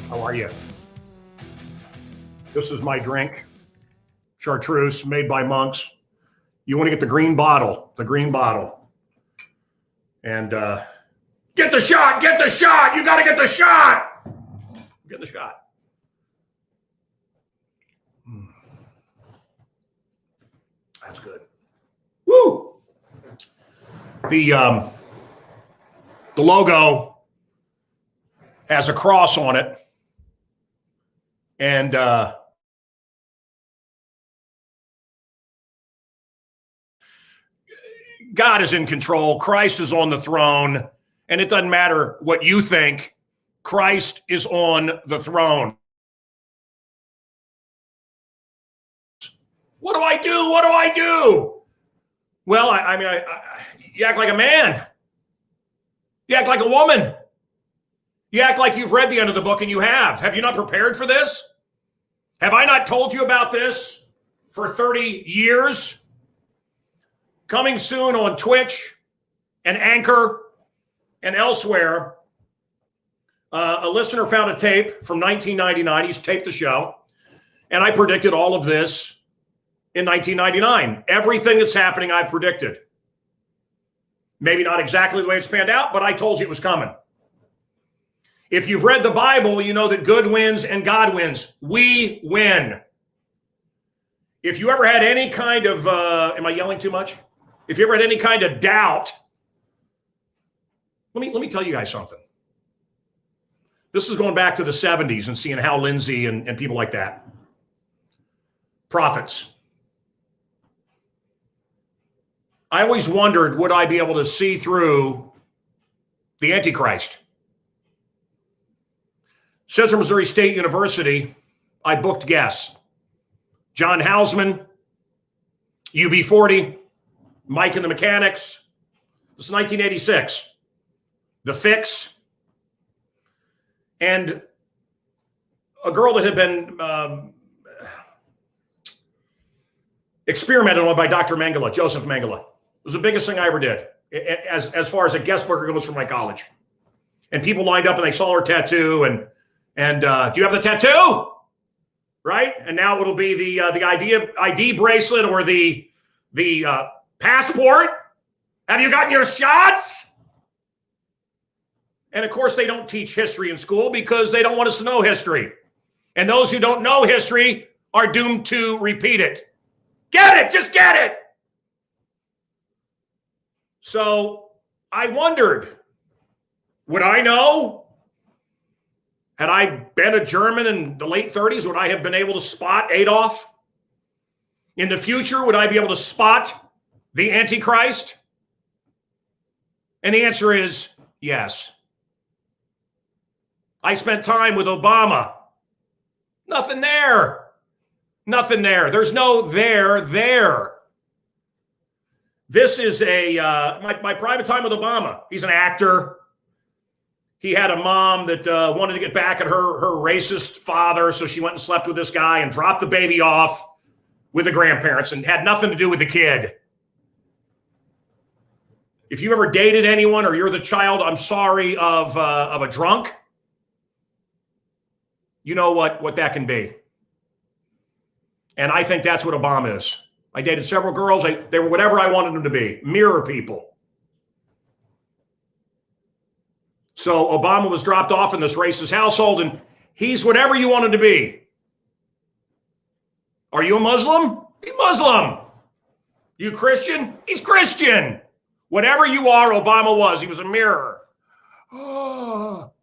How are you? This is my drink, chartreuse, made by monks. You want to get the green bottle, And get the shot, You got to get the shot. Get the shot. That's good. Woo! The logo has a cross on it. And God is in control. Christ is on the throne. And it doesn't matter what you think. Christ is on the throne. What do I do? Well, I mean, you act like a man. You act like a woman. You act like you've read the end of the book, and you have. Have you not prepared for this? Have I not told you about this for 30 years? Coming soon on Twitch and Anchor and elsewhere, a listener found a tape from 1999. He's taped the show, and I predicted all of this in 1999. Everything that's happening, I predicted. Maybe not exactly the way it's panned out, but I told you it was coming. If you've read the Bible, you know that good wins and God wins. We win. If you ever had any kind of, am I yelling too much? If you ever had any kind of doubt, let me tell you guys something. This is going back to the 70s and seeing Hal Lindsey and people like that. Prophets. I always wondered, would I be able to see through the Antichrist? Central Missouri State University, I booked guests. John Hausman, UB40, Mike and the Mechanics. This is 1986. The Fix. And a girl that had been experimented on by Dr. Mengele, Joseph Mengele. It was the biggest thing I ever did as far as a guest booker goes from my college. And people lined up and they saw her tattoo and do you have the tattoo? Right? And now it'll be the ID bracelet or the passport. Have you gotten your shots? And of course, they don't teach history in school because they don't want us to know history. And those who don't know history are doomed to repeat it. Get it, just get it. So I wondered, would I know? Had I been a German in the late 30s, would I have been able to spot Adolf? In the future, would I be able to spot the Antichrist? And the answer is yes. I spent time with Obama. Nothing there. Nothing there. There's no there. This is my private time with Obama. He's an actor. He had a mom that wanted to get back at her racist father, so she went and slept with this guy and dropped the baby off with the grandparents and had nothing to do with the kid. If you ever dated anyone or you're the child, I'm sorry, of a drunk, you know what that can be. And I think that's what Obama is. I dated several girls. They were whatever I wanted them to be, mirror people. So Obama was dropped off in this racist household, and he's whatever you want him to be. Are you a Muslim? He's Muslim. You Christian? He's Christian. Whatever you are, Obama was. He was a mirror. Oh.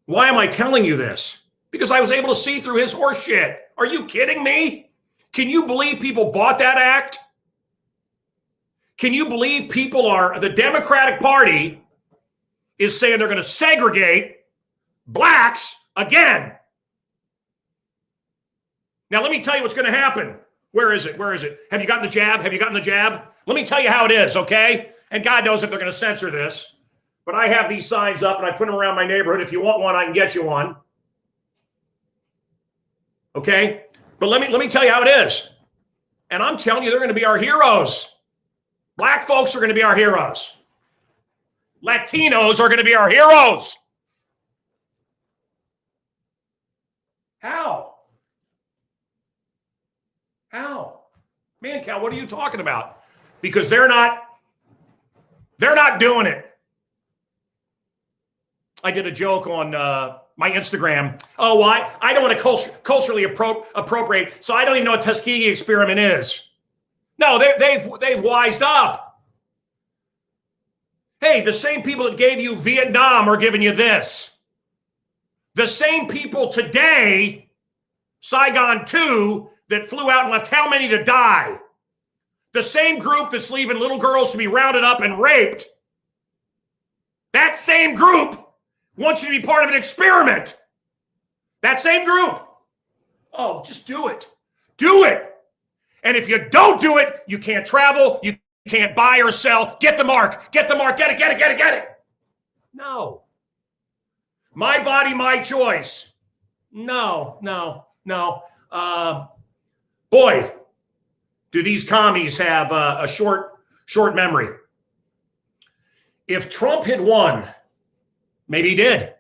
Why am I telling you this? Because I was able to see through his horse shit. Are you kidding me? Can you believe people bought that act? Can you believe people are the Democratic Party is saying they're going to segregate blacks again. Now, let me tell you what's going to happen. Where is it? Where is it? Have you gotten the jab? Have you gotten the jab? Let me tell you how it is, okay? And God knows if they're going to censor this. But I have these signs up, and I put them around my neighborhood. If you want one, I can get you one. Okay? But let me tell you how it is. And I'm telling you, they're going to be our heroes. Black folks are going to be our heroes. Latinos are going to be our heroes. How? How? Mancow, what are you talking about? Because they're not doing it. I did a joke on my Instagram. Oh, why? I don't want to culturally appropriate, so I don't even know what Tuskegee experiment is. No, they've wised up. Hey, the same people that gave you Vietnam are giving you this. The same people today, Saigon 2, that flew out and left how many to die? The same group that's leaving little girls to be rounded up and raped. That same group wants you to be part of an experiment. That same group. Oh, just do it. Do it. And if you don't do it, you can't travel, you can't buy or sell. Get the mark. Get the mark. Get it. No. My body, my choice. No. Boy, do these commies have a short memory. If Trump had won, maybe he did.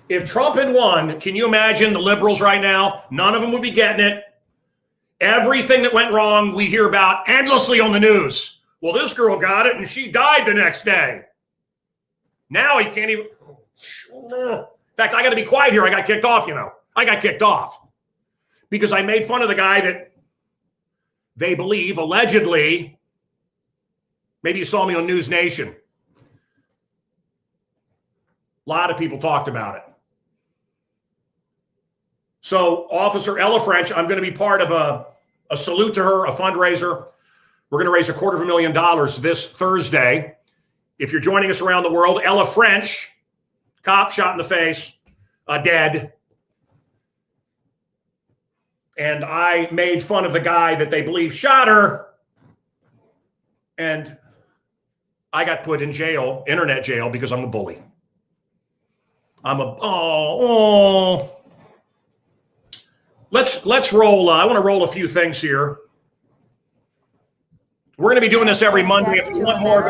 If Trump had won, can you imagine the liberals right now? None of them would be getting it. Everything that went wrong, we hear about endlessly on the news. Well, this girl got it and she died the next day. Now he can't even. In fact, I got to be quiet here. I got kicked off, I got kicked off because I made fun of the guy that they believe, allegedly, maybe you saw me on News Nation. A lot of people talked about it. So Officer Ella French, I'm going to be part of a salute to her, a fundraiser. We're going to raise $250,000 this Thursday. If you're joining us around the world, Ella French, cop shot in the face, dead. And I made fun of the guy that they believe shot her. And I got put in jail, internet jail, because I'm a bully. Let's roll. I want to roll a few things here. We're going to be doing this every Monday. If you want more,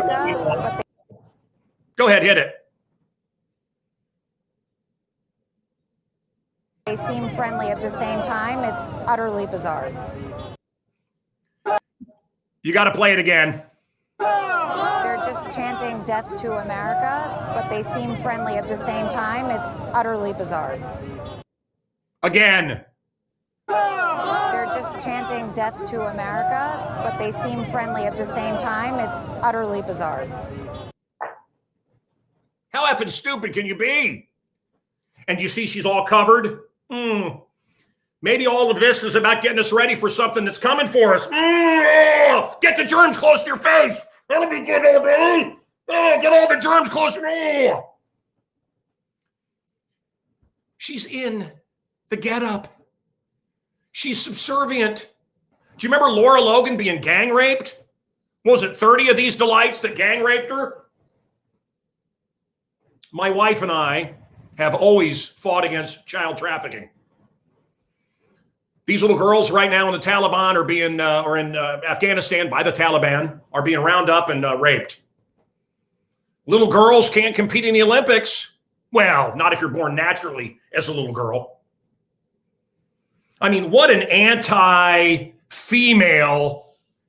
go ahead, hit it. They seem friendly at the same time. It's utterly bizarre. You got to play it again. They're just chanting death to America, but they seem friendly at the same time. It's utterly bizarre. Again. They're just chanting death to America, but they seem friendly at the same time. It's utterly bizarre. How effing stupid can you be? And you see she's all covered? Maybe all of this is about getting us ready for something that's coming for us. Get the germs close to your face. That'll be good, old buddy. Get all the germs closer. She's in the getup. She's subservient. Do you remember Laura Logan being gang raped? What was it, 30 of these delights that gang raped her? My wife and I have always fought against child trafficking. These little girls right now in the Taliban are being, or in Afghanistan by the Taliban, are being rounded up and raped. Little girls can't compete in the Olympics. Well, not if you're born naturally as a little girl. I mean, what an anti-female,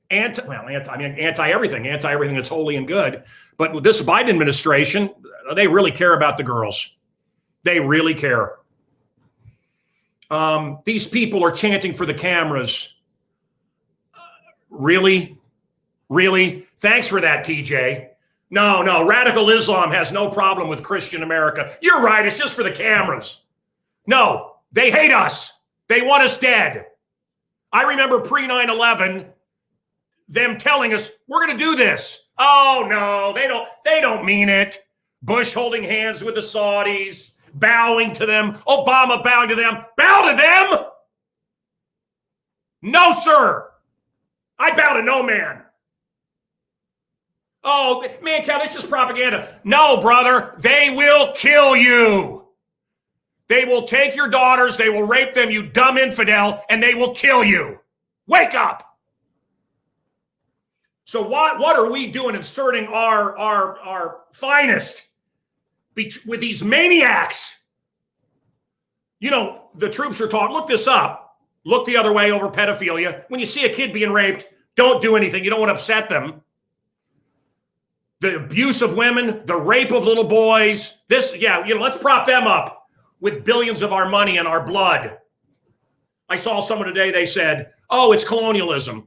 anti-everything that's holy and good. But with this Biden administration, they really care about the girls. They really care. These people are chanting for the cameras. Really? Really? Thanks for that, TJ. No, radical Islam has no problem with Christian America. You're right, it's just for the cameras. No, they hate us. They want us dead. I remember pre-9/11, them telling us, we're going to do this. Oh, no, they don't mean it. Bush holding hands with the Saudis, bowing to them, Obama bowing to them. Bow to them? No, sir. I bow to no man. Oh, Mancow, this is propaganda. No, brother, they will kill you. They will take your daughters, they will rape them, you dumb infidel, and they will kill you. Wake up. So what are we doing inserting our finest with these maniacs? You know, the troops are taught, look this up. Look the other way over pedophilia. When you see a kid being raped, don't do anything. You don't want to upset them. The abuse of women, the rape of little boys. Let's prop them up with billions of our money and our blood. I saw someone today, they said, oh, it's colonialism.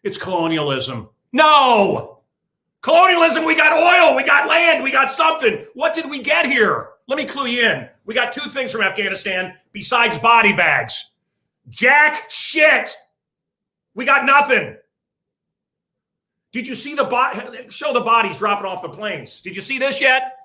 It's colonialism. No! Colonialism, we got oil, we got land, we got something. What did we get here? Let me clue you in. We got two things from Afghanistan besides body bags. Jack shit. We got nothing. Did you see show the bodies dropping off the planes? Did you see this yet?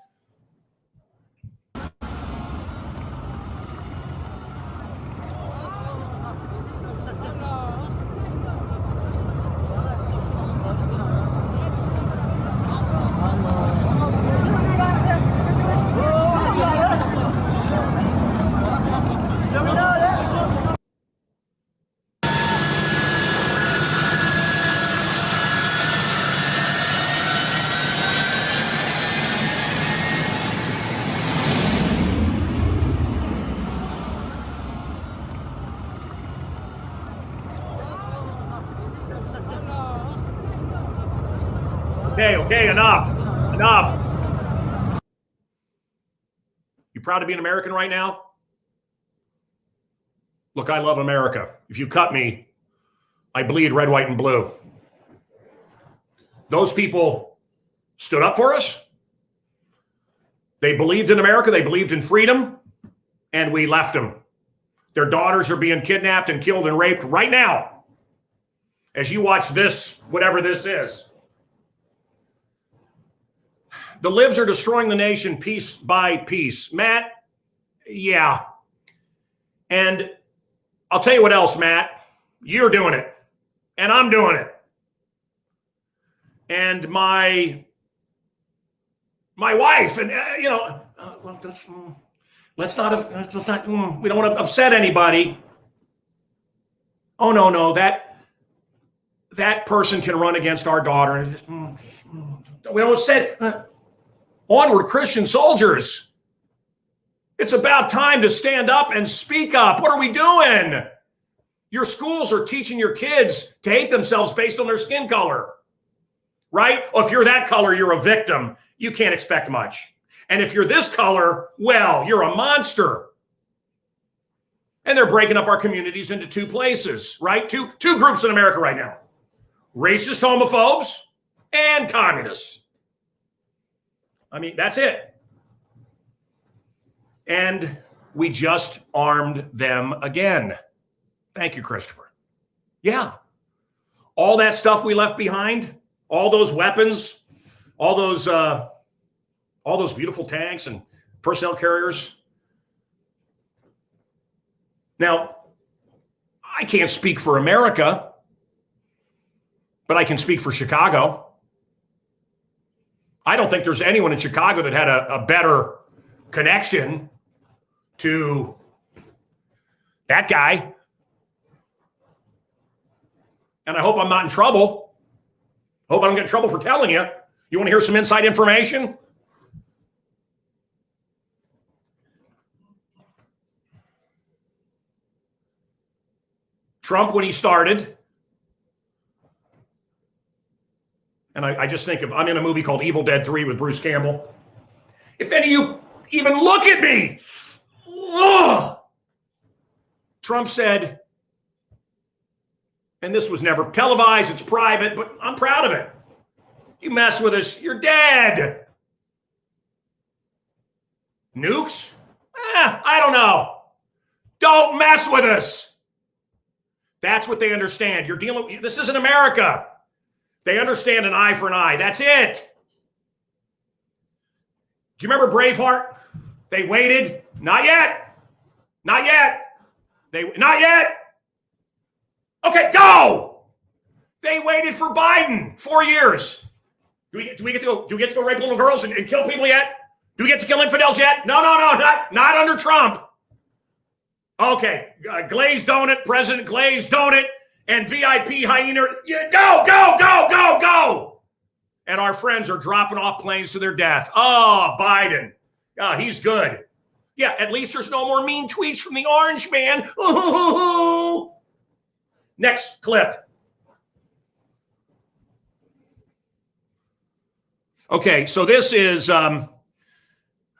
Okay, enough. You proud to be an American right now? Look, I love America. If you cut me, I bleed red, white, and blue. Those people stood up for us. They believed in America. They believed in freedom, and we left them. Their daughters are being kidnapped and killed and raped right now as you watch this, whatever this is. The libs are destroying the nation piece by piece. Matt, yeah. And I'll tell you what else, Matt. You're doing it. And I'm doing it. And my wife, and we don't want to upset anybody. Oh, no, that person can run against our daughter. We don't say onward, Christian soldiers. It's about time to stand up and speak up. What are we doing? Your schools are teaching your kids to hate themselves based on their skin color, right? Or if you're that color, you're a victim. You can't expect much. And if you're this color, well, you're a monster. And they're breaking up our communities into two places, right? Two groups in America right now. Racist homophobes and communists. I mean, that's it. And we just armed them again. Thank you, Christopher. Yeah. All that stuff we left behind, all those weapons, all those beautiful tanks and personnel carriers. Now, I can't speak for America, but I can speak for Chicago. I don't think there's anyone in Chicago that had a better connection to that guy. And I hope I'm not in trouble. Hope I don't get in trouble for telling you. You want to hear some inside information? Trump, when he started, and I just think I'm in a movie called Evil Dead 3 with Bruce Campbell. If any of you even look at me, Trump said, and this was never televised, it's private, but I'm proud of it. You mess with us, you're dead. Nukes? I don't know. Don't mess with us. That's what they understand. This isn't America. They understand an eye for an eye. That's it. Do you remember Braveheart? They waited. Not yet. Not yet. Not yet. Okay, go. They waited for Biden 4 years. Do we get to go rape little girls and kill people yet? Do we get to kill infidels yet? No, not under Trump. Okay, glazed donut, President glazed donut, and VIP hyena. Yeah, go. And our friends are dropping off planes to their death. Oh, Biden. He's good. Yeah, at least there's no more mean tweets from the orange man. Ooh. Next clip. Okay, so this is, it's...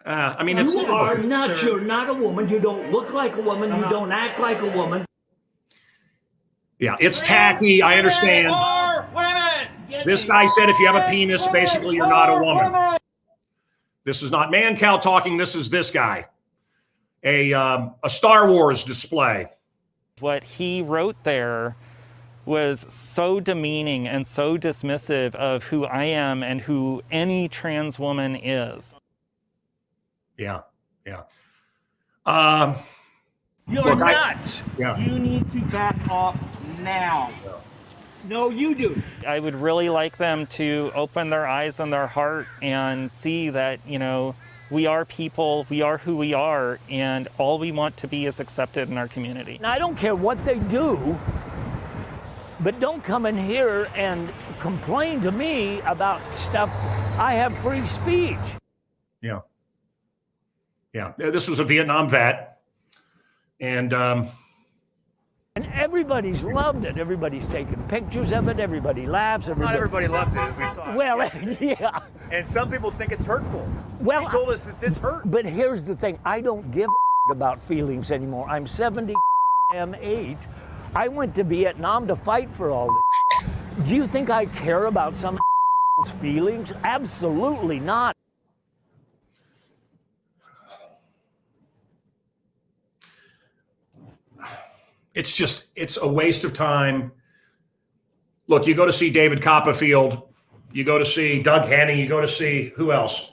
You're not a woman. You don't look like a woman. You don't act like a woman. Yeah, it's tacky. I understand. This guy said if you have a penis, basically you're not a woman. This is not Mancow talking. This is this guy. A Star Wars display. What he wrote there was so demeaning and so dismissive of who I am and who any trans woman is. Yeah. You're nuts. You need to back off now. Yeah. No, you do. I would really like them to open their eyes and their heart and see that, we are people, we are who we are, and all we want to be is accepted in our community. Now, I don't care what they do, but don't come in here and complain to me about stuff. I have free speech. Yeah. This was a Vietnam vet. And everybody's loved it. Everybody's taking pictures of it. Everybody laughs. Not everybody loved it, as we saw. Well, yeah. And some people think it's hurtful. Well, he told us that this hurt. But here's the thing. I don't give about feelings anymore. I'm 78. I went to Vietnam to fight for all this. Do you think I care about some feelings? Absolutely not. It's a waste of time. Look, you go to see David Copperfield, you go to see Doug Henning, you go to see who else?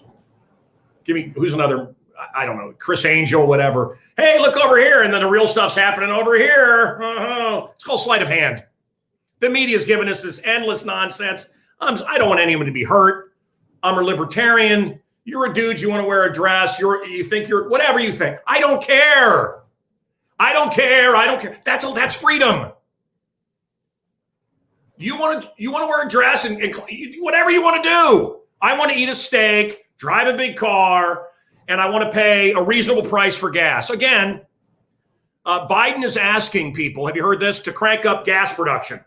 Who's another, I don't know, Chris Angel, whatever. Hey, look over here. And then the real stuff's happening over here. It's called sleight of hand. The media's giving us this endless nonsense. I don't want anyone to be hurt. I'm a libertarian. You're a dude. You want to wear a dress. You think you're whatever you think. I don't care. I don't care. That's freedom. You want to wear a dress and whatever you want to do. I want to eat a steak, drive a big car, and I want to pay a reasonable price for gas. Again, Biden is asking people, have you heard this, to crank up gas production.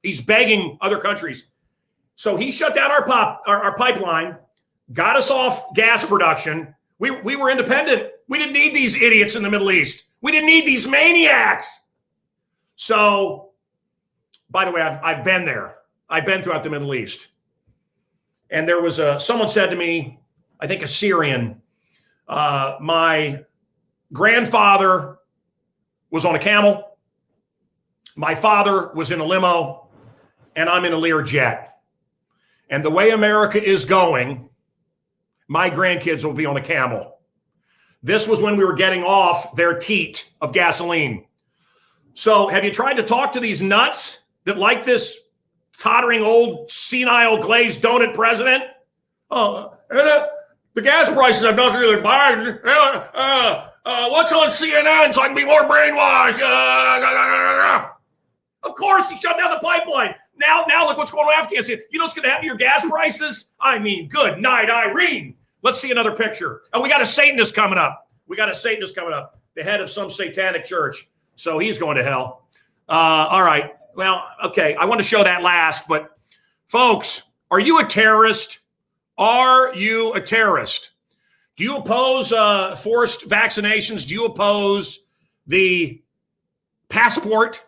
He's begging other countries. So he shut down our pipeline, got us off gas production. We were independent. We didn't need these idiots in the Middle East. We didn't need these maniacs. So, by the way, I've been there. I've been throughout the Middle East. And there was someone said to me, I think a Syrian, my grandfather was on a camel. My father was in a limo, and I'm in a Learjet. And the way America is going, my grandkids will be on a camel. This was when we were getting off their teat of gasoline. So have you tried to talk to these nuts that like this tottering old senile glazed donut president? The gas prices have nothing to do with Biden. What's on CNN so I can be more brainwashed? Of course, he shut down the pipeline. Now look what's going on in Afghanistan. You know what's going to happen to your gas prices? I mean, good night, Irene. Let's see another picture. And we got a Satanist coming up. The head of some satanic church. So he's going to hell. All right. Well, okay. I want to show that last. But, folks, are you a terrorist? Are you a terrorist? Do you oppose forced vaccinations? Do you oppose the passport?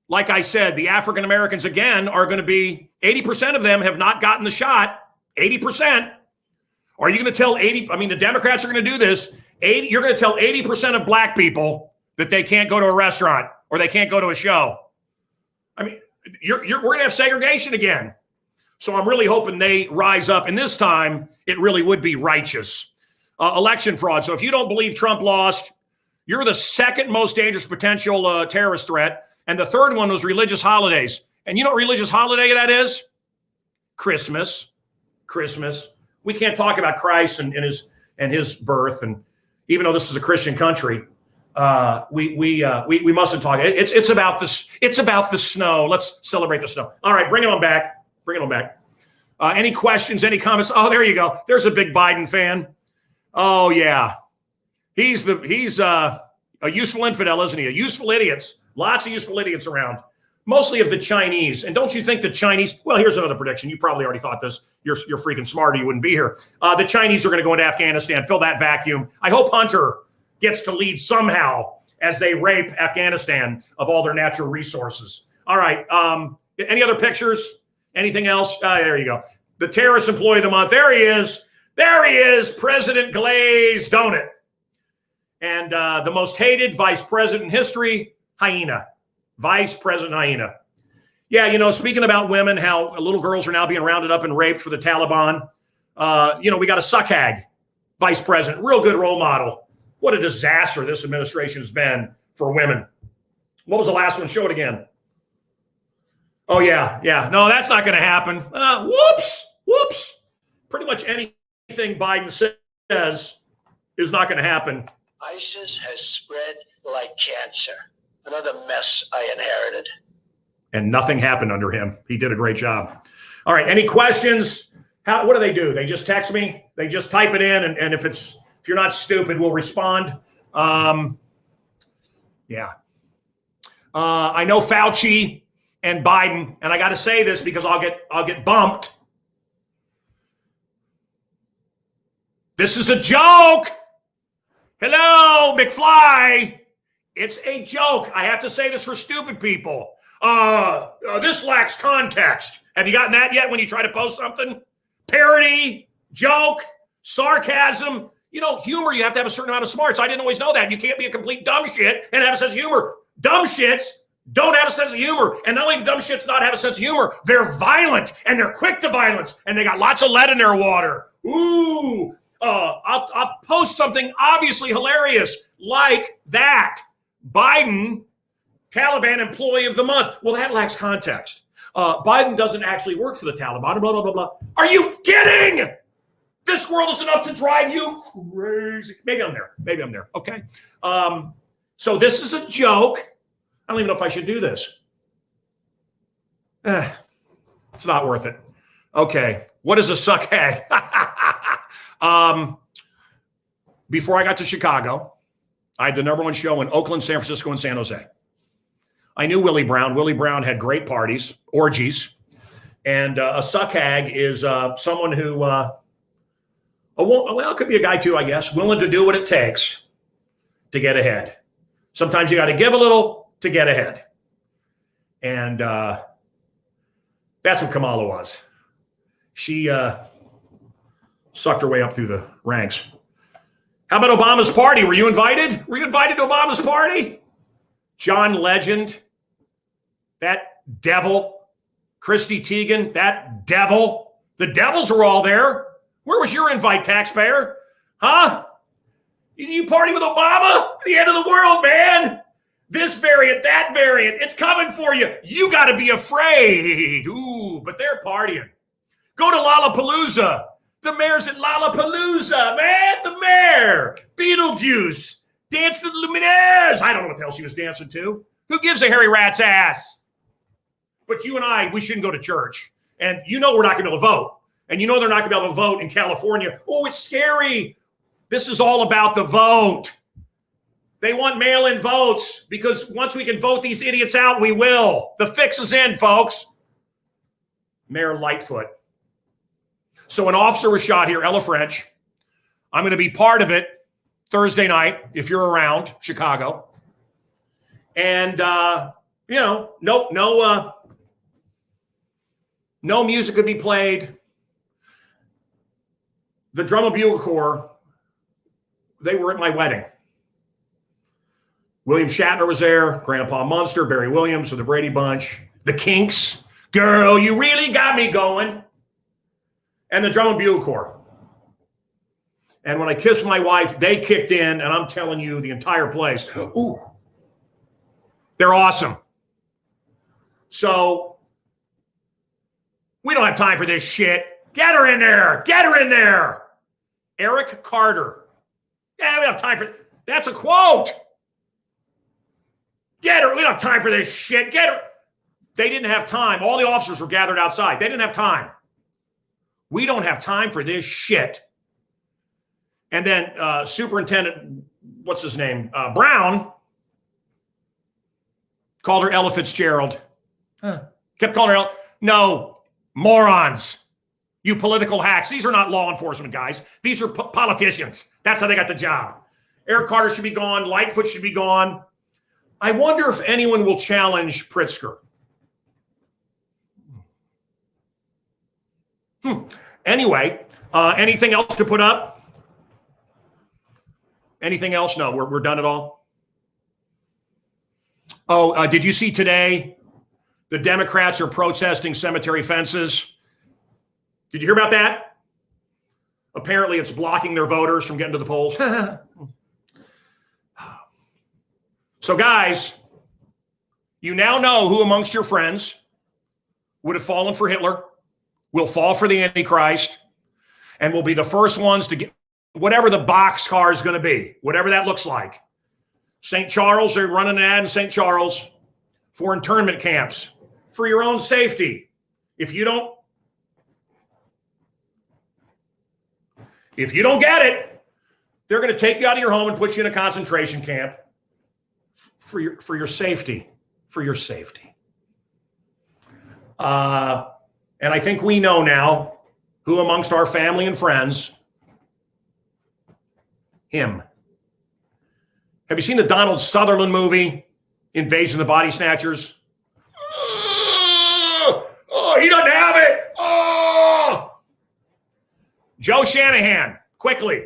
Like I said, the African Americans, again, are going to be 80% of them have not gotten the shot. 80%. Are you going to tell the Democrats are going to do this. You're going to tell 80% of black people that they can't go to a restaurant or they can't go to a show. I mean, we're going to have segregation again. So I'm really hoping they rise up. And this time, it really would be righteous. Election fraud. So if you don't believe Trump lost, you're the second most dangerous potential terrorist threat. And the third one was religious holidays. And you know what religious holiday that is? Christmas. Christmas. We can't talk about Christ and his birth. And even though this is a Christian country, we mustn't talk. It's about this. It's about the snow. Let's celebrate the snow. All right, bring it on back. Bring it on back. Any questions? Any comments? Oh, there you go. There's a big Biden fan. Oh yeah, he's a useful infidel, isn't he? A useful idiots. Lots of useful idiots around. Mostly of the Chinese. And don't you think the Chinese? Well, here's another prediction. You probably already thought this. You're freaking smart, or you wouldn't be here. The Chinese are going to go into Afghanistan, fill that vacuum. I hope Hunter gets to lead somehow as they rape Afghanistan of all their natural resources. All right. Any other pictures? Anything else? There you go. The terrorist employee of the month. There he is. There he is. President Glazed Donut. And the most hated vice president in history, Hyena. Vice President Hyena. Yeah, you know, speaking about women, how little girls are now being rounded up and raped for the Taliban. We got a suckhag vice president. Real good role model. What a disaster this administration has been for women. What was the last one? Show it again. Oh, yeah. No, that's not going to happen. Whoops. Pretty much anything Biden says is not going to happen. ISIS has spread like cancer. Another mess I inherited. And nothing happened under him. He did a great job. All right. Any questions? What do? They just text me. They just type it in. And if you're not stupid, we'll respond. Yeah. I know Fauci and Biden, and I got to say this because I'll get bumped. This is a joke. Hello, McFly. It's a joke. I have to say this for stupid people. This lacks context. Have you gotten that yet when you try to post something? Parody, joke, sarcasm. You know, humor, you have to have a certain amount of smarts. I didn't always know that. You can't be a complete dumb shit and have a sense of humor. Dumb shits don't have a sense of humor. And not only do dumb shits not have a sense of humor, they're violent and they're quick to violence and they got lots of lead in their water. Ooh. I'll post something obviously hilarious like that. Biden, Taliban employee of the month. Well, that lacks context. Biden doesn't actually work for the Taliban, blah, blah, blah, blah. Are you kidding? This world is enough to drive you crazy. Maybe I'm there. Okay. So this is a joke. I don't even know if I should do this. It's not worth it. Okay. What is a suckhag? Before I got to Chicago, I had the #1 show in Oakland, San Francisco, and San Jose. I knew Willie Brown. Willie Brown had great parties, orgies. And a suckhag is someone who, it could be a guy too, I guess, willing to do what it takes to get ahead. Sometimes you got to give a little to get ahead. And that's what Kamala was. She sucked her way up through the ranks. How about Obama's party? Were you invited? Were you invited to Obama's party? John Legend, that devil. Christy Teigen, that devil. The devils were all there. Where was your invite, taxpayer? Huh? You party with Obama? The end of the world, man. This variant, that variant, it's coming for you. You got to be afraid. Ooh, but they're partying. Go to Lollapalooza. The mayor's at Lollapalooza, man. The mayor. Beetlejuice. Dance to the Luminaires. I don't know what the hell she was dancing to. Who gives a hairy rat's ass? But you and I, we shouldn't go to church. And you know we're not going to be able to vote. And you know they're not going to be able to vote in California. Oh, it's scary. This is all about the vote. They want mail-in votes because once we can vote these idiots out, we will. The fix is in, folks. Mayor Lightfoot. So an officer was shot here, Ella French. I'm going to be part of it Thursday night, if you're around, Chicago. And, no music could be played. The Drum and Bugle Corps, they were at my wedding. William Shatner was there, Grandpa Munster, Barry Williams of the Brady Bunch, the Kinks. Girl, you really got me going. and the Drum and Bugle Corps. And when I kissed my wife, they kicked in, and I'm telling you, the entire place, ooh, they're awesome. So we don't have time for this shit. Get her in there. Get her in there. Eric Carter. Yeah, we don't have time for that's a quote. Get her. We don't have time for this shit. Get her. They didn't have time. All the officers were gathered outside. They didn't have time. We don't have time for this shit. And then Superintendent, what's his name? Brown called her Ella Fitzgerald. Kept calling her Ella. No, morons. You political hacks. These are not law enforcement guys. These are politicians. That's how they got the job. Eric Carter should be gone. Lightfoot should be gone. I wonder if anyone will challenge Pritzker. Anyway, anything else to put up? Anything else? No, we're done at all. Oh, did you see today the Democrats are protesting cemetery fences? Did you hear about that? Apparently it's blocking their voters from getting to the polls. So guys, you now know who amongst your friends would have fallen for Hitler, will fall for the Antichrist, and will be the first ones to get whatever the boxcar is going to be, whatever that looks like. St. Charles, they're running an ad in St. Charles for internment camps for your own safety. If you don't get it, they're going to take you out of your home and put you in a concentration camp for your safety, for your safety. And I think we know now who amongst our family and friends, him. Have you seen the Donald Sutherland movie, Invasion of the Body Snatchers? Oh, he doesn't have it. Oh! Joe Shanahan, quickly.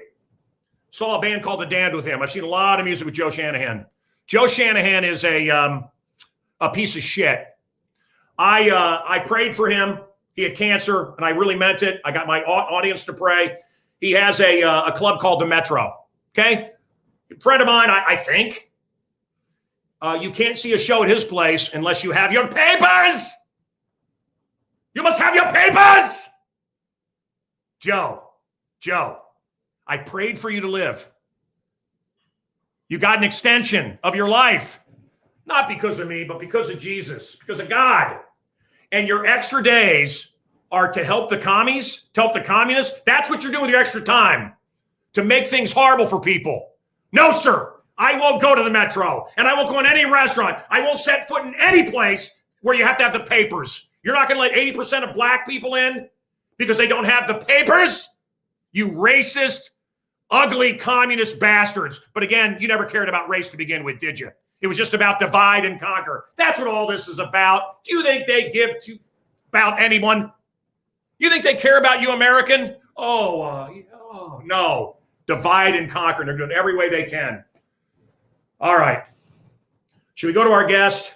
Saw a band called The Damned with him. I've seen a lot of music with Joe Shanahan. Joe Shanahan is a piece of shit. I prayed for him. He had cancer, and I really meant it. I got my audience to pray. He has a club called the Metro. Okay? A friend of mine, I think. You can't see a show at his place unless you have your papers. You must have your papers. Joe, I prayed for you to live. You got an extension of your life. Not because of me, but because of Jesus, because of God. And your extra days are to help the commies, to help the communists. That's what you're doing with your extra time, to make things horrible for people. No, sir, I won't go to the Metro, and I won't go in any restaurant. I won't set foot in any place where you have to have the papers. You're not going to let 80% of black people in because they don't have the papers? You racist, ugly communist bastards. But again, you never cared about race to begin with, did you? It was just about divide and conquer. That's what all this is about. Do you think they give about anyone? You think they care about you, American? Oh, no. Divide and conquer. And they're doing every way they can. All right. Should we go to our guest?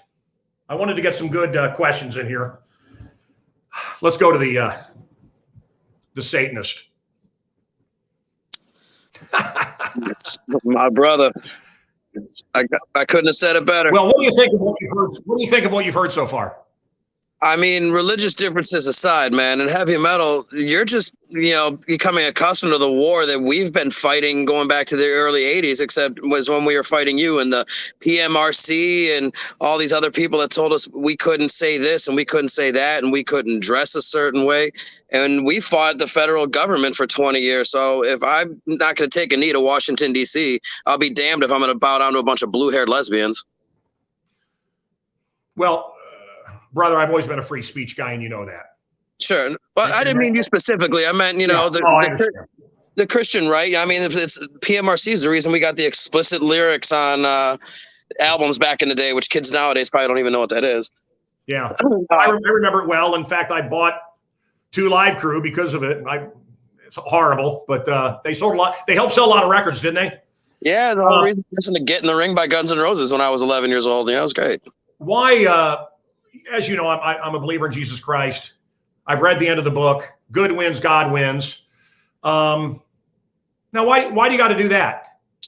I wanted to get some good questions in here. Let's go to the Satanist. My brother. I couldn't have said it better. Well, what do you think of what you've heard? What do you think of what you've heard so far? I mean, religious differences aside, man, in heavy metal, you're just, becoming accustomed to the war that we've been fighting going back to the early 80s, except was when we were fighting you and the PMRC and all these other people that told us we couldn't say this and we couldn't say that and we couldn't dress a certain way. And we fought the federal government for 20 years. So if I'm not going to take a knee to Washington, D.C., I'll be damned if I'm going to bow down to a bunch of blue-haired lesbians. Well, brother, I've always been a free speech guy, and you know that. Sure. But I didn't mean you specifically. I meant, the Christian right. I mean, if it's PMRC is the reason we got the explicit lyrics on albums back in the day, which kids nowadays probably don't even know what that is. Yeah. I remember it well. In fact, I bought 2 Live Crew because of it. It's horrible, but they sold a lot. They helped sell a lot of records, didn't they? Yeah. The whole reason to Get in the Ring by Guns N' Roses when I was 11 years old. Yeah, it was great. Why, as you know, I'm a believer in Jesus Christ. I've read the end of the book. Good wins, God wins. Now, why do you got to do that?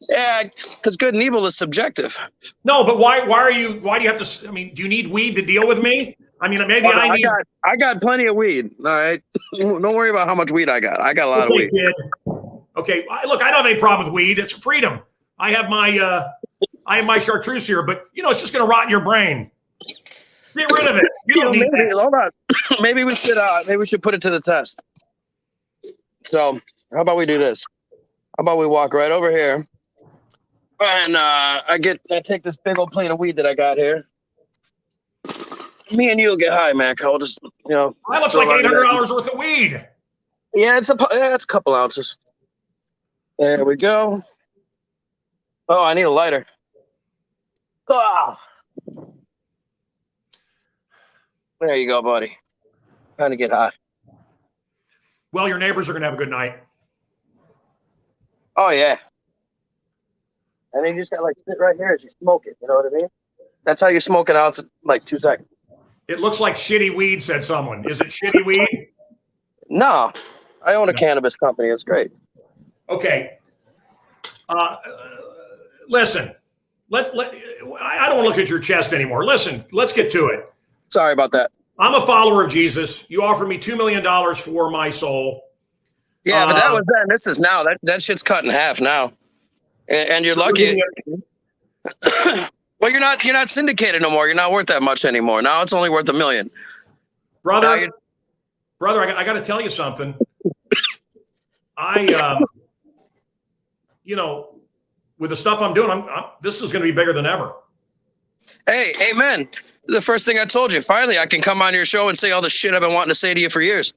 Yeah, because good and evil is subjective. No, but why do you have to? I mean, do you need weed to deal with me? I mean, maybe Oh, no, I need. I got plenty of weed. All right, don't worry about how much weed I got. I got a lot of weed. Kid. Okay, look, I don't have any problem with weed. It's freedom. I have my chartreuse here, but it's just going to rot in your brain. Get rid of it. You don't need this. Hold on. maybe we should put it to the test. So how about we do this? How about we walk right over here, and I take this big old plate of weed that I got here. Me and you'll get high, man. I'll just that looks like $800 worth of weed. Yeah, it's a couple ounces. There we go. Oh, I need a lighter. Ah. There you go, buddy. Trying to get high. Well, your neighbors are going to have a good night. Oh, yeah. And then you just got to sit right here as you smoke it. You know what I mean? That's how you smoke an ounce in 2 seconds. It looks like shitty weed, said someone. Is it shitty weed? No. I own a cannabis company. It's great. Okay. Listen. I don't want to look at your chest anymore. Listen, let's get to it. Sorry about that. I'm a follower of Jesus. You offered me $2 million for my soul. Yeah, but that was then. This is now. That shit's cut in half now. And you're lucky. Well, you're not syndicated no more. You're not worth that much anymore. Now it's only worth $1 million. Brother, I got to tell you something. With the stuff I'm doing, this is going to be bigger than ever. Hey, amen. The first thing I told you. Finally, I can come on your show and say all the shit I've been wanting to say to you for years.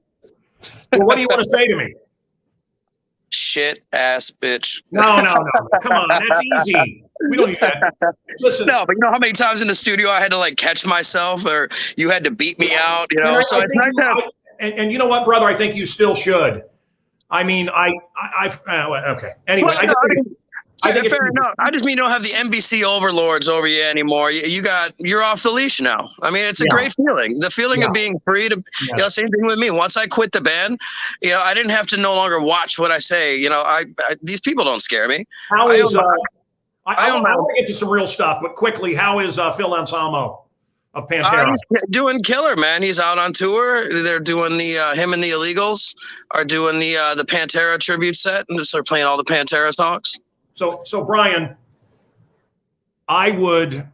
Well, what do you want to say to me? Shit ass bitch. No. Come on, that's easy. We don't need that. Listen. No, but you know how many times in the studio I had to catch myself, or you had to beat me out, So it's nice to have. And you know what, brother? I think you still should. I mean, okay. Anyway, I think fair enough. I just mean you don't have the NBC overlords over you anymore. You're off the leash now. I mean, it's a great feeling. The feeling of being free to, same thing with me. Once I quit the band, I didn't have to no longer watch what I say. These people don't scare me. How is I want to get to some real stuff, but quickly, how is Phil Anselmo of Pantera? He's doing killer, man. He's out on tour. They're doing him and the Illegals are doing the Pantera tribute set, and they're playing all the Pantera songs. So Brian, I would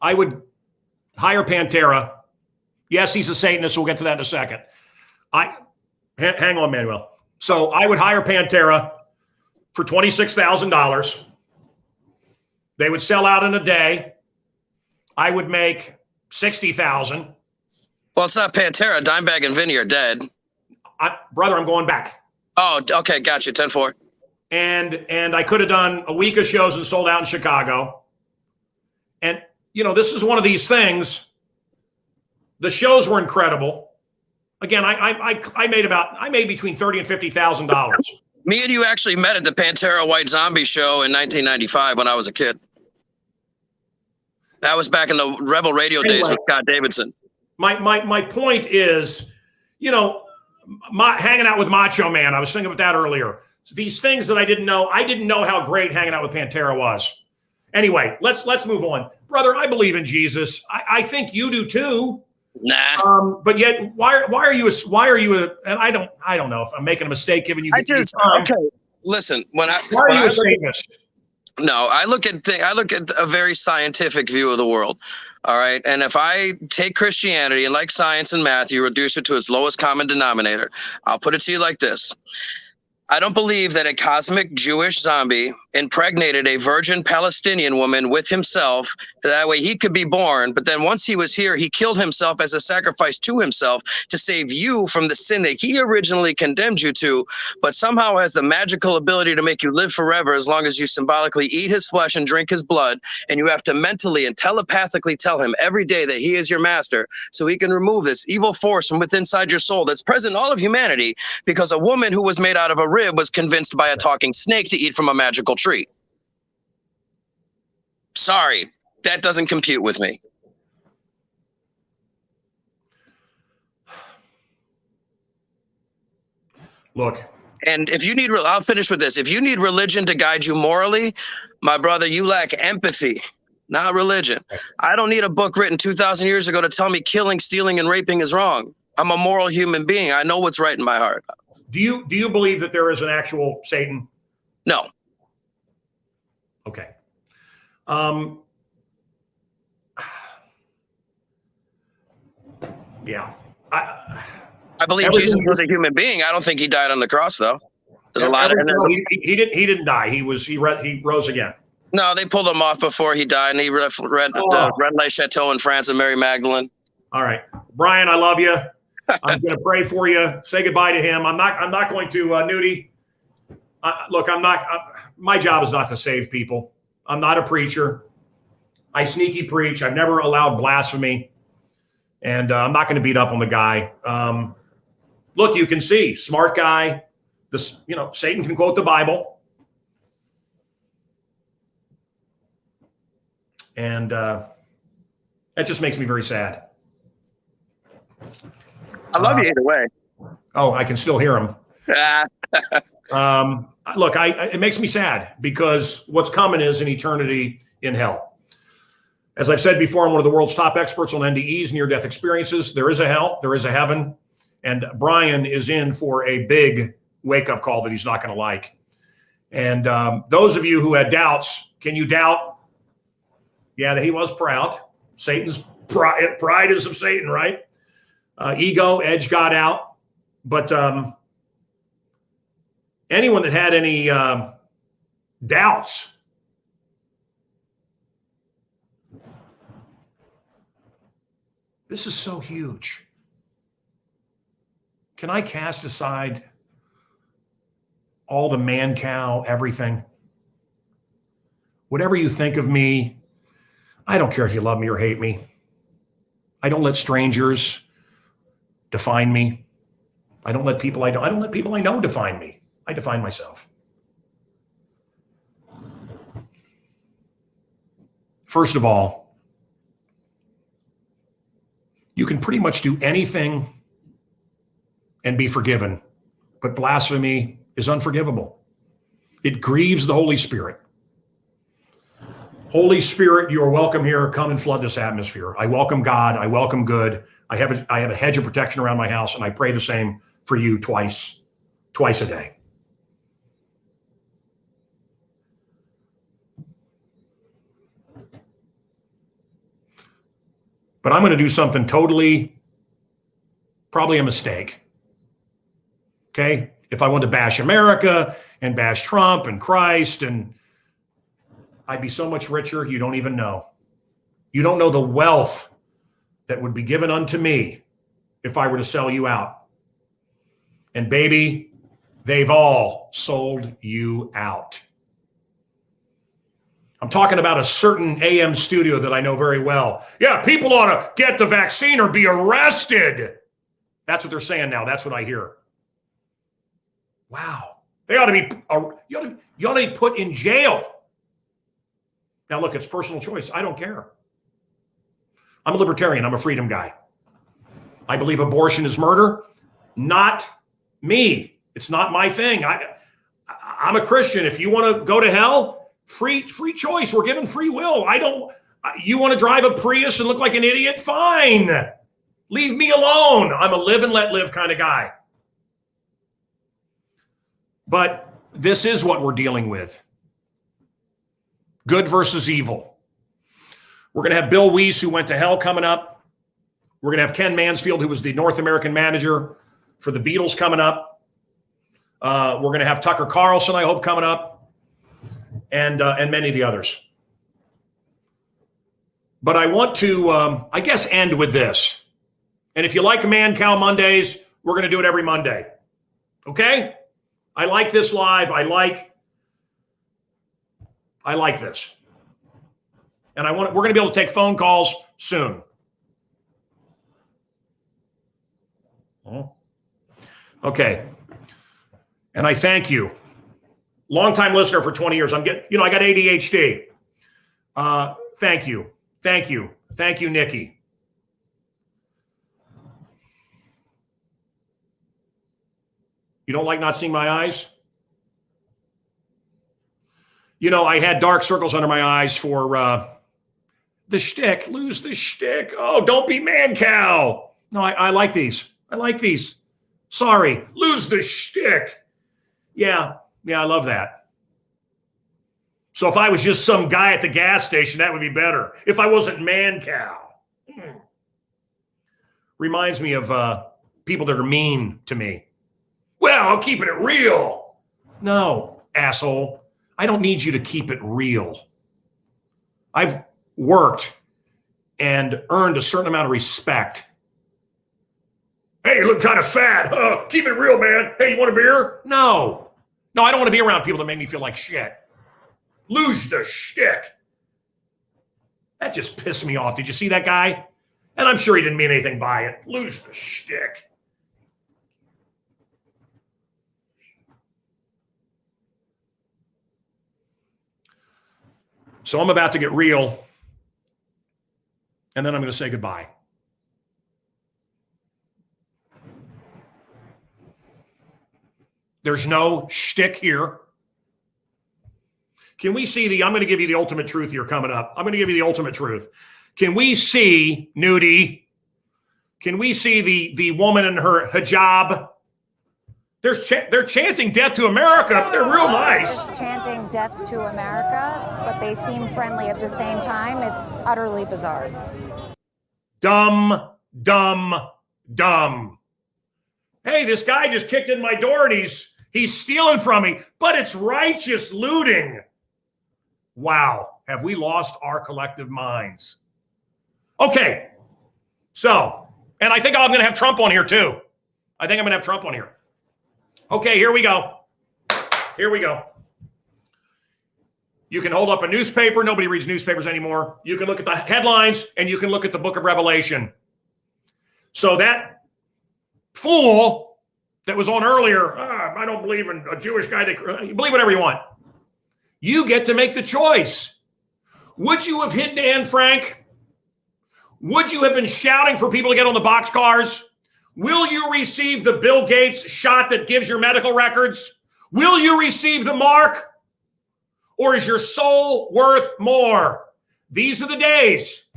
hire Pantera. Yes, he's a Satanist. We'll get to that in a second. Hang on, Manuel. So I would hire Pantera for $26,000. They would sell out in a day. I would make $60,000. Well, it's not Pantera. Dimebag and Vinny are dead. Brother, I'm going back. Oh, okay, gotcha. 10-4. And I could have done a week of shows and sold out in Chicago. And, this is one of these things. The shows were incredible. Again, I made between $30,000 and $50,000. Me and you actually met at the Pantera White Zombie show in 1995 when I was a kid. That was back in the Rebel Radio days with Scott Davidson. My point is, hanging out with Macho Man. I was thinking about that earlier. These things that I didn't know how great hanging out with Pantera was. Anyway, let's move on. Brother, I believe in Jesus. I think you do too. Nah. But yet, why are you and I don't know if I'm making a mistake giving you. Okay. Listen, why are you a Satanist? No, I look at a very scientific view of the world. All right. And if I take Christianity and like science and math, you reduce it to its lowest common denominator. I'll put it to you like this. I don't believe that a cosmic Jewish zombie impregnated a virgin Palestinian woman with himself. That way he could be born. But then once he was here, he killed himself as a sacrifice to himself to save you from the sin that he originally condemned you to, but somehow has the magical ability to make you live forever as long as you symbolically eat his flesh and drink his blood. And you have to mentally and telepathically tell him every day that he is your master so he can remove this evil force from within inside your soul that's present in all of humanity, because a woman who was made out of a rib was convinced by a talking snake to eat from a magical tree. Sorry, that doesn't compute with me. Look. And if you need, I'll finish with this. If you need religion to guide you morally, my brother, you lack empathy, not religion. I don't need a book written 2,000 years ago to tell me killing, stealing, and raping is wrong. I'm a moral human being. I know what's right in my heart. Do you believe that there is an actual Satan? No. Okay. Yeah. I believe Jesus was a human being. I don't think he died on the cross, though. There's a lot of. He didn't die. He rose again. No, they pulled him off before he died, and he read the Red Light Chateau in France and Mary Magdalene. All right, Brian, I love you. I'm going to pray for you. Say goodbye to him. I'm not going to Nudie. Look, my job is not to save people. I'm not a preacher. I sneaky preach. I've never allowed blasphemy, and I'm not going to beat up on the guy. Look, you can see, smart guy. Satan can quote the Bible, and that just makes me very sad. I love you either way. Oh, I can still hear him. Look, it makes me sad because what's coming is an eternity in hell. As I've said before, I'm one of the world's top experts on NDEs, near-death experiences. There is a hell, there is a heaven, and Brian is in for a big wake-up call that he's not going to like. And those of you who had doubts, can you doubt? Yeah, that he was proud. Satan's pride is of Satan, right? Ego, edge got out. But anyone that had any doubts, this is so huge. Can I cast aside all the Mancow, everything? Whatever you think of me, I don't care if you love me or hate me. I don't let strangers define me. I don't let people I know define me. I define myself. First of all, you can pretty much do anything and be forgiven, but blasphemy is unforgivable. It grieves the Holy Spirit. Holy Spirit, you are welcome here. Come and flood this atmosphere. I welcome God. I welcome good. I have a hedge of protection around my house, and I pray the same for you twice a day. But I'm going to do something probably a mistake. Okay? If I want to bash America and bash Trump and Christ, and I'd be so much richer, you don't even know. You don't know the wealth that would be given unto me if I were to sell you out. And baby, they've all sold you out. I'm talking about a certain AM studio that I know very well. Yeah, people ought to get the vaccine or be arrested. That's what they're saying now. That's what I hear. Wow. They ought to be, you ought to be put in jail. Now, look, it's personal choice. I don't care. I'm a libertarian. I'm a freedom guy. I believe abortion is murder. Not me. It's not my thing. I'm a Christian. If you want to go to hell, free choice. We're given free will. You want to drive a Prius and look like an idiot? Fine. Leave me alone. I'm a live and let live kind of guy. But this is what we're dealing with. Good versus evil. We're going to have Bill Weiss, who went to hell, coming up. We're going to have Ken Mansfield, who was the North American manager for the Beatles, coming up. We're going to have Tucker Carlson, I hope, coming up, and many of the others. But I want to, I guess, end with this. And if you like Mancow Mondays, we're going to do it every Monday. Okay? I like this live. I like this. And we're going to be able to take phone calls soon. Okay. And I thank you. Longtime listener for 20 years. I got ADHD. Thank you. Thank you. Thank you, Nikki. You don't like not seeing my eyes? You know, I had dark circles under my eyes for the shtick. Lose the shtick. Oh, don't be Mancow. No, I like these. I like these. Sorry. Lose the shtick. Yeah, I love that. So if I was just some guy at the gas station, that would be better. If I wasn't Mancow. Reminds me of people that are mean to me. Well, I'm keeping it real. No, asshole. I don't need you to keep it real. I've worked and earned a certain amount of respect. Hey, you look kind of fat. Keep it real, man. Hey, you want a beer? No, I don't want to be around people that make me feel like shit. Lose the shtick. That just pissed me off. Did you see that guy? And I'm sure he didn't mean anything by it. Lose the shtick. So I'm about to get real, and then I'm going to say goodbye. There's no shtick here. Can we see I'm going to give you the ultimate truth here coming up. I'm going to give you the ultimate truth. Can we see, Nudie? Can we see the woman in her hijab? They're chanting death to America. They're real nice. Chanting death to America, but they seem friendly at the same time. It's utterly bizarre. Dumb. Hey, this guy just kicked in my door and he's stealing from me, but it's righteous looting. Wow, have we lost our collective minds? Okay, so, and I think I'm going to have Trump on here too. Okay, here we go. You can hold up a newspaper. Nobody reads newspapers anymore. You can look at the headlines and you can look at the book of Revelation. So that fool that was on earlier, I don't believe in a Jewish guy. You believe whatever you want. You get to make the choice. Would you have hit Dan Frank? Would you have been shouting for people to get on the boxcars? Will you receive the Bill Gates shot that gives your medical records? Will you receive the mark? Or is your soul worth more? These are the days.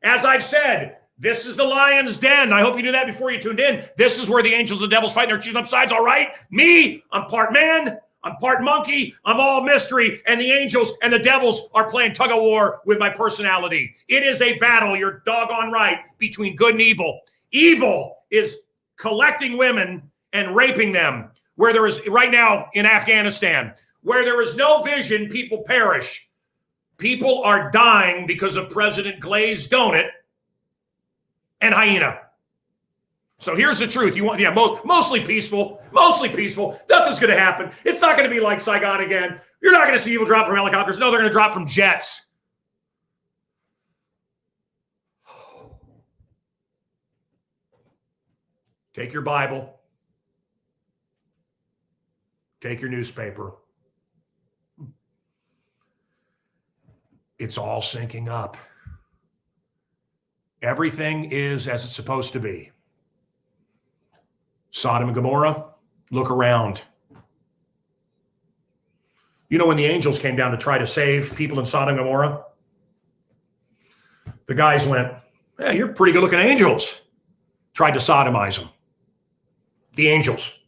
As I've said, this is the lion's den. I hope you knew that before you tuned in. This is where the angels and the devils fight and they're choosing up sides, all right? Me, I'm part man, I'm part monkey, I'm all mystery, and the angels and the devils are playing tug of war with my personality. It is a battle, you're doggone right, between good and evil. Evil is collecting women and raping them, where there is, right now in Afghanistan, where there is no vision, people perish. People are dying because of President Glazed Donut and Hyena. So here's the truth. You want, mostly peaceful. Nothing's going to happen. It's not going to be like Saigon again. You're not going to see people drop from helicopters. No, they're going to drop from jets. Take your Bible. Take your newspaper. It's all syncing up. Everything is as it's supposed to be. Sodom and Gomorrah, look around. You know when the angels came down to try to save people in Sodom and Gomorrah? The guys went, hey, you're pretty good looking angels. Tried to sodomize them. The angels.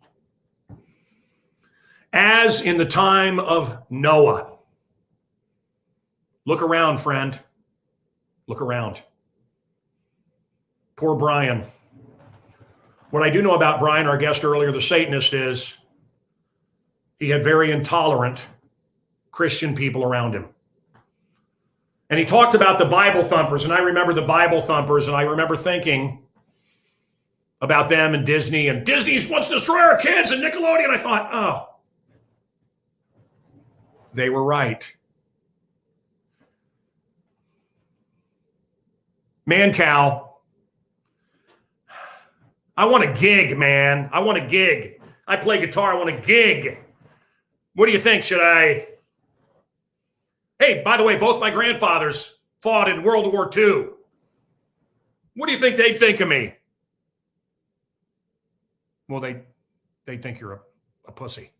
As in the time of Noah. Look around, friend. Look around. Poor Brian. What I do know about Brian, our guest earlier, the Satanist, is he had very intolerant Christian people around him. And he talked about the Bible thumpers, and I remember the Bible thumpers, and I remember thinking about them and Disney wants to destroy our kids and Nickelodeon. I thought, oh, they were right. Mancow. I want a gig, man. I want a gig. I play guitar. I want a gig. What do you think? Should I? Hey, by the way, both my grandfathers fought in World War II. What do you think they'd think of me? Well, they think you're a pussy.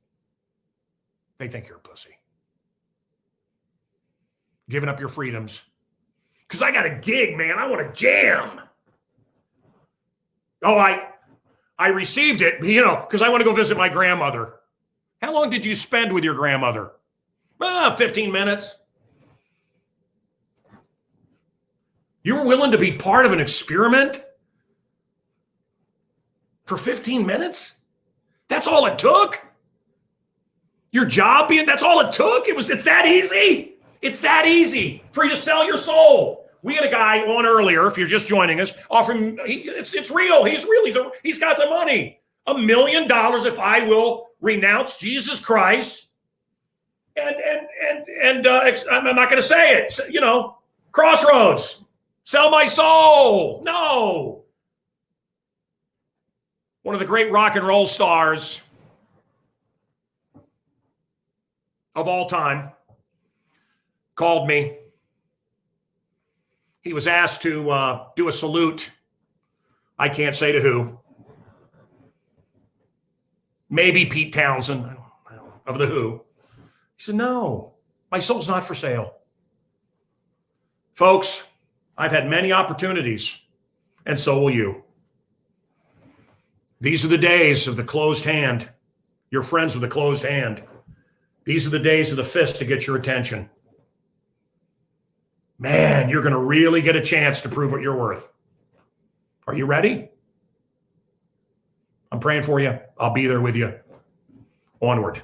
They think you're a pussy. Giving up your freedoms. Because I got a gig, man. I want to jam. Oh, I received it, because I want to go visit my grandmother. How long did you spend with your grandmother? 15 minutes. You were willing to be part of an experiment for 15 minutes? That's all it took? Your job that's all it took? It's that easy? It's that easy for you to sell your soul. We had a guy on earlier, if you're just joining us, offering, it's real. He's real. He's got the money. $1 million if I will renounce Jesus Christ. And I'm not going to say it. Crossroads. Sell my soul. No. One of the great rock and roll stars of all time called me. He was asked to do a salute. I can't say to who. Maybe Pete Townsend, I don't know, of the Who. He said, no, my soul's not for sale. Folks, I've had many opportunities, and so will you. These are the days of the closed hand. Your friends with a closed hand. These are the days of the fist to get your attention. Man, you're going to really get a chance to prove what you're worth. Are you ready? I'm praying for you. I'll be there with you. Onward.